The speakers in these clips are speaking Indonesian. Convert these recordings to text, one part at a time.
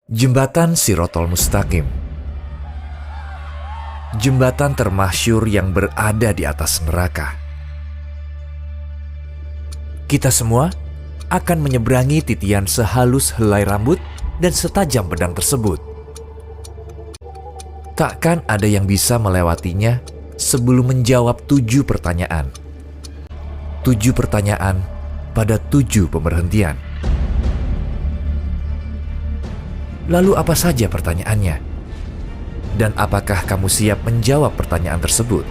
Jembatan Shirathul Mustaqim. Jembatan termasyhur yang berada di atas neraka. Kita semua akan menyeberangi titian sehalus helai rambut dan setajam pedang tersebut. Takkan ada yang bisa melewatinya sebelum menjawab 7 pertanyaan. 7 pertanyaan pada 7 pemberhentian. Lalu apa saja pertanyaannya? Dan apakah kamu siap menjawab pertanyaan tersebut?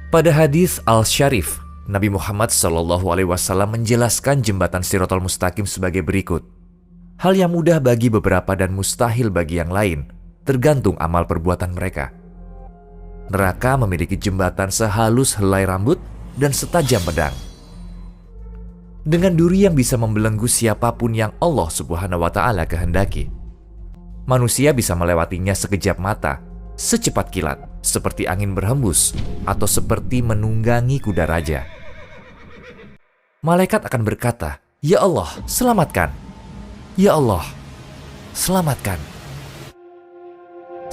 Pada hadis Al-Syarif, Nabi Muhammad SAW menjelaskan jembatan Shirathul Mustaqim sebagai berikut. Hal yang mudah bagi beberapa dan mustahil bagi yang lain, tergantung amal perbuatan mereka. Neraka memiliki jembatan sehalus helai rambut dan setajam pedang. Dengan duri yang bisa membelenggu siapapun yang Allah Subhanahu wa Ta'ala kehendaki. Manusia bisa melewatinya sekejap mata, secepat kilat, seperti angin berhembus, atau seperti menunggangi kuda raja. Malaikat akan berkata, "Ya Allah, selamatkan! Ya Allah, selamatkan!"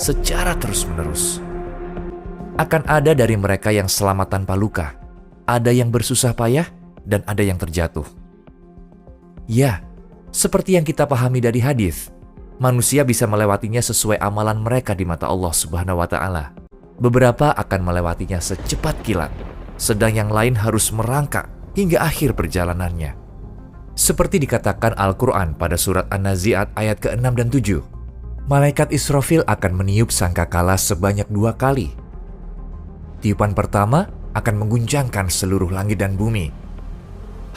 Secara terus-menerus. Akan ada dari mereka yang selamat tanpa luka, ada yang bersusah payah, dan ada yang terjatuh. Ya, seperti yang kita pahami dari hadis, manusia bisa melewatinya sesuai amalan mereka di mata Allah Subhanahu wa Ta'ala. Beberapa akan melewatinya secepat kilat, sedang yang lain harus merangkak hingga akhir perjalanannya. Seperti dikatakan Al-Quran pada surat An-Nazi'at ayat ke-6 dan 7, Malaikat Israfil akan meniup sangkakala sebanyak 2 kali. Tiupan pertama akan mengguncangkan seluruh langit dan bumi.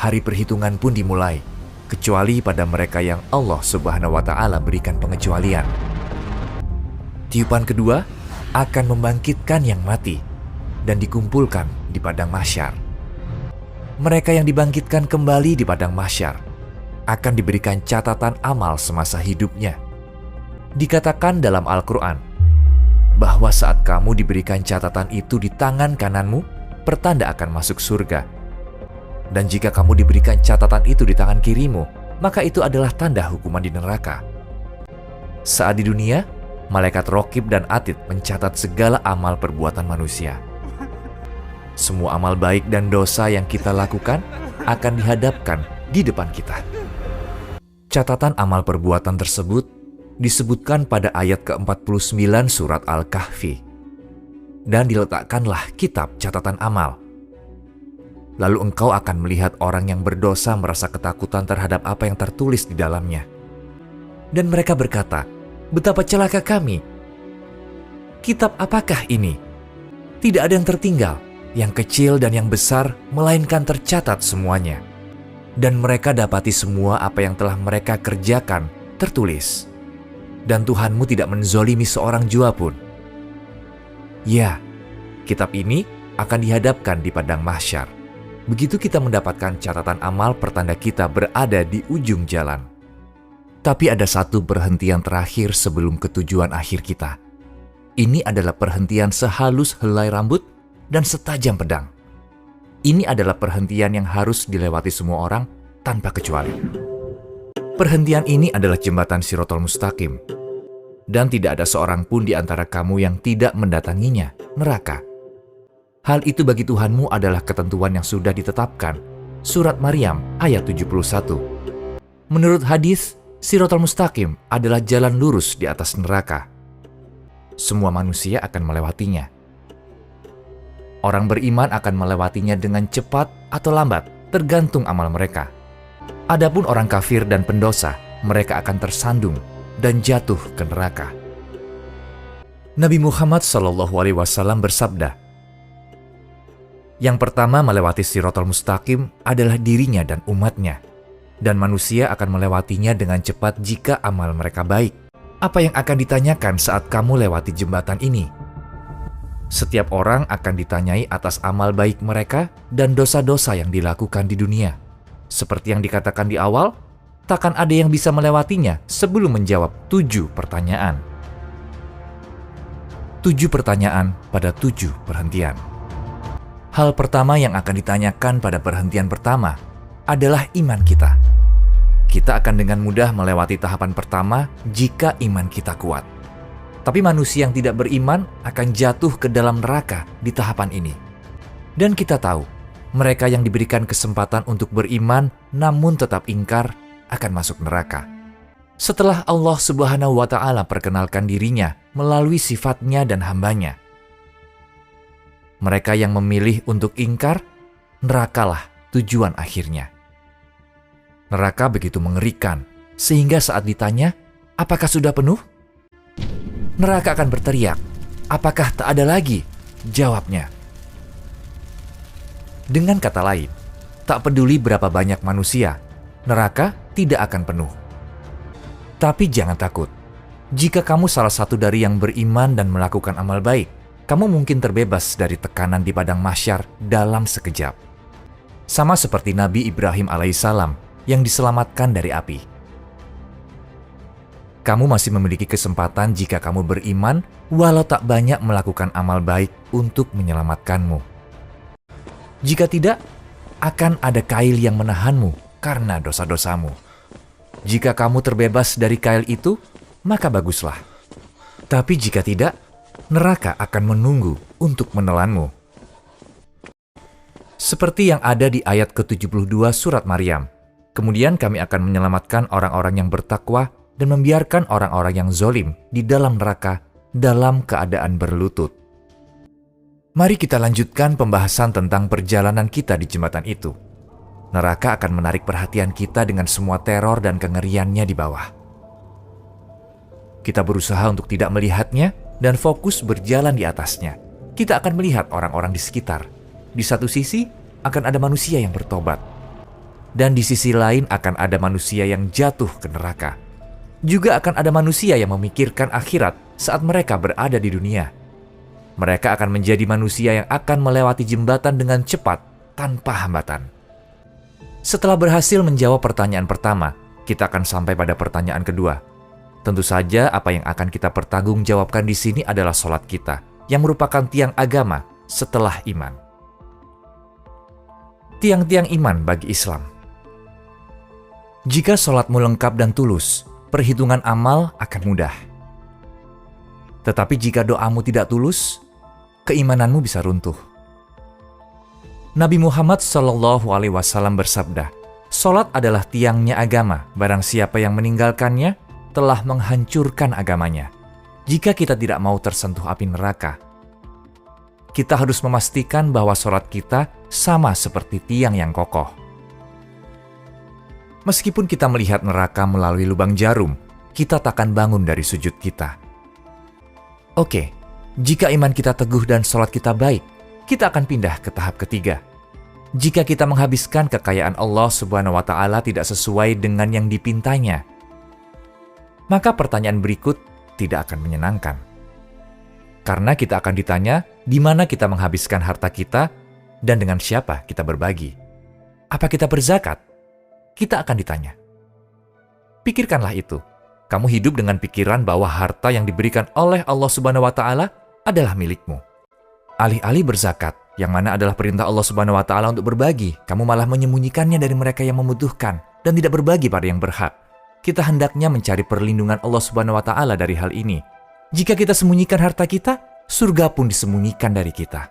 Hari perhitungan pun dimulai, kecuali pada mereka yang Allah Subhanahu wa Ta'ala berikan pengecualian. Tiupan kedua akan membangkitkan yang mati dan dikumpulkan di padang mahsyar. Mereka yang dibangkitkan kembali di padang mahsyar akan diberikan catatan amal semasa hidupnya. Dikatakan dalam Al-Quran bahwa saat kamu diberikan catatan itu di tangan kananmu, pertanda akan masuk surga. Dan jika kamu diberikan catatan itu di tangan kirimu, maka itu adalah tanda hukuman di neraka. Saat di dunia, malaikat Raqib dan Atid mencatat segala amal perbuatan manusia. Semua amal baik dan dosa yang kita lakukan akan dihadapkan di depan kita. Catatan amal perbuatan tersebut disebutkan pada ayat ke-49 surat Al-Kahfi. Dan diletakkanlah kitab catatan amal. Lalu engkau akan melihat orang yang berdosa merasa ketakutan terhadap apa yang tertulis di dalamnya. Dan mereka berkata, "Betapa celaka kami! Kitab apakah ini? Tidak ada yang tertinggal, yang kecil dan yang besar, melainkan tercatat semuanya. Dan mereka dapati semua apa yang telah mereka kerjakan tertulis. Dan Tuhanmu tidak menzolimi seorang jua pun." Ya, kitab ini akan dihadapkan di padang mahsyar. Begitu kita mendapatkan catatan amal pertanda kita berada di ujung jalan. Tapi ada satu perhentian terakhir sebelum ketujuan akhir kita. Ini adalah perhentian sehalus helai rambut dan setajam pedang. Ini adalah perhentian yang harus dilewati semua orang tanpa kecuali. Perhentian ini adalah jembatan Shirathul Mustaqim. Dan tidak ada seorang pun di antara kamu yang tidak mendatanginya, neraka. Hal itu bagi Tuhanmu adalah ketentuan yang sudah ditetapkan. Surat Maryam ayat 71. Menurut hadis, Shirathul Mustaqim adalah jalan lurus di atas neraka. Semua manusia akan melewatinya. Orang beriman akan melewatinya dengan cepat atau lambat, tergantung amal mereka. Adapun orang kafir dan pendosa, mereka akan tersandung dan jatuh ke neraka. Nabi Muhammad SAW bersabda, yang pertama melewati Shirathul Mustaqim adalah dirinya dan umatnya. Dan manusia akan melewatinya dengan cepat jika amal mereka baik. Apa yang akan ditanyakan saat kamu lewati jembatan ini? Setiap orang akan ditanyai atas amal baik mereka dan dosa-dosa yang dilakukan di dunia. Seperti yang dikatakan di awal, takkan ada yang bisa melewatinya sebelum menjawab 7 pertanyaan. 7 pertanyaan pada 7 perhentian. Hal pertama yang akan ditanyakan pada perhentian pertama adalah iman kita. kita akan dengan mudah melewati tahapan pertama jika iman kita kuat. Tapi manusia yang tidak beriman akan jatuh ke dalam neraka di tahapan ini. Dan kita tahu, mereka yang diberikan kesempatan untuk beriman namun tetap ingkar akan masuk neraka. Setelah Allah Subhanahu wa Ta'ala perkenalkan dirinya melalui sifatnya dan hambanya, mereka yang memilih untuk ingkar, nerakalah tujuan akhirnya. Neraka begitu mengerikan, sehingga saat ditanya, apakah sudah penuh? Neraka akan berteriak, apakah tak ada lagi? Jawabnya. Dengan kata lain, tak peduli berapa banyak manusia, neraka tidak akan penuh. Tapi jangan takut, jika kamu salah satu dari yang beriman dan melakukan amal baik, kamu mungkin terbebas dari tekanan di padang mahsyar dalam sekejap. Sama seperti Nabi Ibrahim alaihissalam yang diselamatkan dari api. Kamu masih memiliki kesempatan jika kamu beriman, walau tak banyak melakukan amal baik untuk menyelamatkanmu. Jika tidak, akan ada kail yang menahanmu karena dosa-dosamu. Jika kamu terbebas dari kail itu, maka baguslah. Tapi jika tidak, neraka akan menunggu untuk menelanmu. Seperti yang ada di ayat ke-72 surat Maryam. Kemudian kami akan menyelamatkan orang-orang yang bertakwa dan membiarkan orang-orang yang zolim di dalam neraka dalam keadaan berlutut. Mari kita lanjutkan pembahasan tentang perjalanan kita di jembatan itu. Neraka akan menarik perhatian kita dengan semua teror dan kengeriannya di bawah. Kita berusaha untuk tidak melihatnya dan fokus berjalan di atasnya. Kita akan melihat orang-orang di sekitar. Di satu sisi akan ada manusia yang bertobat. Dan di sisi lain akan ada manusia yang jatuh ke neraka. Juga akan ada manusia yang memikirkan akhirat saat mereka berada di dunia. Mereka akan menjadi manusia yang akan melewati jembatan dengan cepat tanpa hambatan. Setelah berhasil menjawab pertanyaan pertama, kita akan sampai pada pertanyaan kedua. Tentu saja apa yang akan kita pertanggungjawabkan di sini adalah sholat kita, yang merupakan tiang agama setelah iman. Tiang-tiang iman bagi Islam. Jika sholatmu lengkap dan tulus, perhitungan amal akan mudah. Tetapi jika doamu tidak tulus, keimananmu bisa runtuh. Nabi Muhammad SAW bersabda, "Sholat adalah tiangnya agama, barang siapa yang meninggalkannya telah menghancurkan agamanya." Jika kita tidak mau tersentuh api neraka, kita harus memastikan bahwa sholat kita sama seperti tiang yang kokoh. Meskipun kita melihat neraka melalui lubang jarum, kita takkan bangun dari sujud kita. Oke, jika iman kita teguh dan sholat kita baik, kita akan pindah ke tahap ketiga. Jika kita menghabiskan kekayaan Allah Subhanahu wa Ta'ala tidak sesuai dengan yang dipintanya, maka pertanyaan berikut tidak akan menyenangkan. Karena kita akan ditanya di mana kita menghabiskan harta kita dan dengan siapa kita berbagi. Apa kita berzakat? Kita akan ditanya. Pikirkanlah itu. Kamu hidup dengan pikiran bahwa harta yang diberikan oleh Allah Subhanahu wa Ta'ala adalah milikmu. Alih-alih berzakat, yang mana adalah perintah Allah Subhanahu wa Ta'ala untuk berbagi, kamu malah menyembunyikannya dari mereka yang membutuhkan dan tidak berbagi pada yang berhak. Kita hendaknya mencari perlindungan Allah Subhanahu wa Ta'ala dari hal ini. Jika kita sembunyikan harta kita, surga pun disembunyikan dari kita.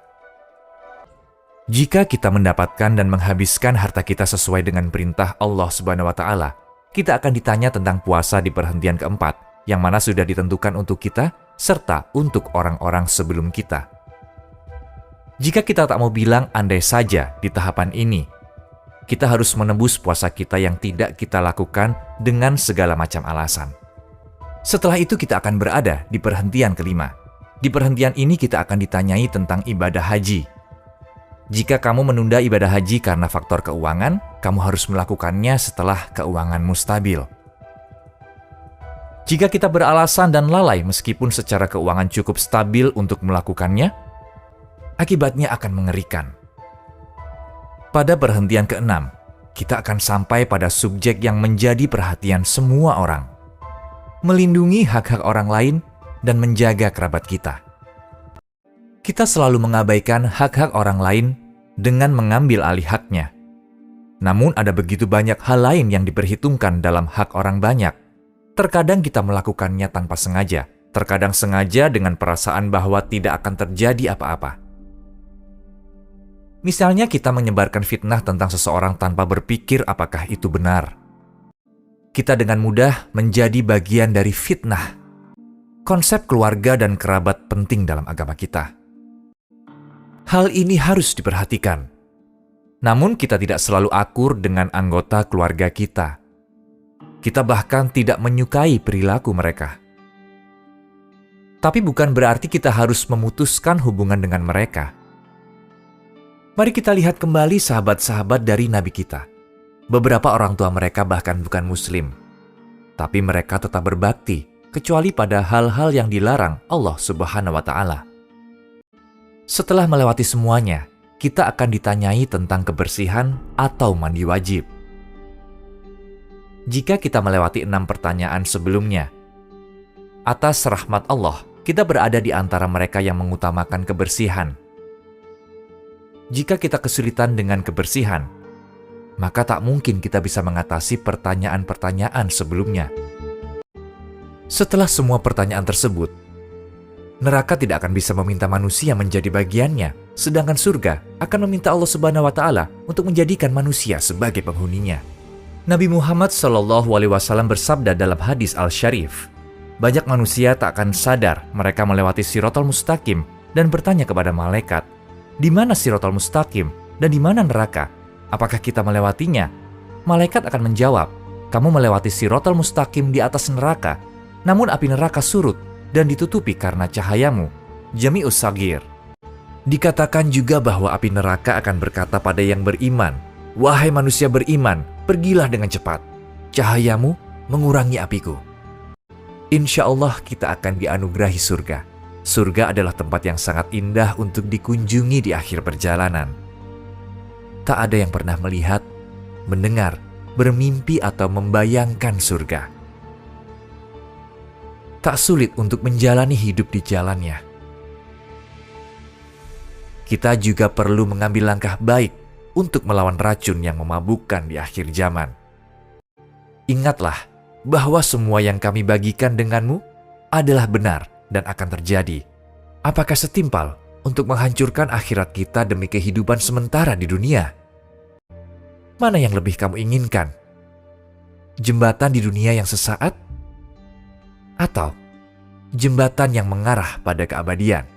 Jika kita mendapatkan dan menghabiskan harta kita sesuai dengan perintah Allah Subhanahu wa Ta'ala, kita akan ditanya tentang puasa di perhentian keempat, yang mana sudah ditentukan untuk kita, serta untuk orang-orang sebelum kita. Jika kita tak mau bilang andai saja di tahapan ini, kita harus menembus puasa kita yang tidak kita lakukan dengan segala macam alasan. Setelah itu kita akan berada di perhentian kelima. Di perhentian ini kita akan ditanyai tentang ibadah haji. Jika kamu menunda ibadah haji karena faktor keuangan, kamu harus melakukannya setelah keuanganmu stabil. Jika kita beralasan dan lalai meskipun secara keuangan cukup stabil untuk melakukannya, akibatnya akan mengerikan. Pada perhentian keenam, kita akan sampai pada subjek yang menjadi perhatian semua orang. Melindungi hak-hak orang lain dan menjaga kerabat kita. Kita selalu mengabaikan hak-hak orang lain dengan mengambil alih haknya. Namun ada begitu banyak hal lain yang diperhitungkan dalam hak orang banyak. Terkadang kita melakukannya tanpa sengaja, terkadang sengaja dengan perasaan bahwa tidak akan terjadi apa-apa. Misalnya kita menyebarkan fitnah tentang seseorang tanpa berpikir apakah itu benar. Kita dengan mudah menjadi bagian dari fitnah. Konsep keluarga dan kerabat penting dalam agama kita. Hal ini harus diperhatikan. Namun kita tidak selalu akur dengan anggota keluarga kita. Kita bahkan tidak menyukai perilaku mereka. Tapi bukan berarti kita harus memutuskan hubungan dengan mereka. Mari kita lihat kembali sahabat-sahabat dari Nabi kita. Beberapa orang tua mereka bahkan bukan Muslim. Tapi mereka tetap berbakti, kecuali pada hal-hal yang dilarang Allah Subhanahu wa Ta'ala. Setelah melewati semuanya, kita akan ditanyai tentang kebersihan atau mandi wajib. Jika kita melewati 6 pertanyaan sebelumnya, atas rahmat Allah, kita berada di antara mereka yang mengutamakan kebersihan. Jika kita kesulitan dengan kebersihan, maka tak mungkin kita bisa mengatasi pertanyaan-pertanyaan sebelumnya. Setelah semua pertanyaan tersebut, neraka tidak akan bisa meminta manusia menjadi bagiannya, sedangkan surga akan meminta Allah Subhanahu wa Ta'ala untuk menjadikan manusia sebagai penghuninya. Nabi Muhammad SAW bersabda dalam hadis Al-Syarif, banyak manusia tak akan sadar mereka melewati Siratal Mustaqim dan bertanya kepada malaikat, di mana Siratal Mustaqim dan di mana neraka? Apakah kita melewatinya? Malaikat akan menjawab, kamu melewati Siratal Mustaqim di atas neraka, namun api neraka surut dan ditutupi karena cahayamu. Jami'us Sagir. Dikatakan juga bahwa api neraka akan berkata pada yang beriman, wahai manusia beriman, pergilah dengan cepat. Cahayamu mengurangi apiku. Insya Allah kita akan dianugerahi surga. Surga adalah tempat yang sangat indah untuk dikunjungi di akhir perjalanan. Tak ada yang pernah melihat, mendengar, bermimpi atau membayangkan surga. Tak sulit untuk menjalani hidup di jalannya. Kita juga perlu mengambil langkah baik untuk melawan racun yang memabukkan di akhir zaman. Ingatlah bahwa semua yang kami bagikan denganmu adalah benar dan akan terjadi. Apakah setimpal untuk menghancurkan akhirat kita demi kehidupan sementara di dunia? Mana yang lebih kamu inginkan? Jembatan di dunia yang sesaat? Atau jembatan yang mengarah pada keabadian?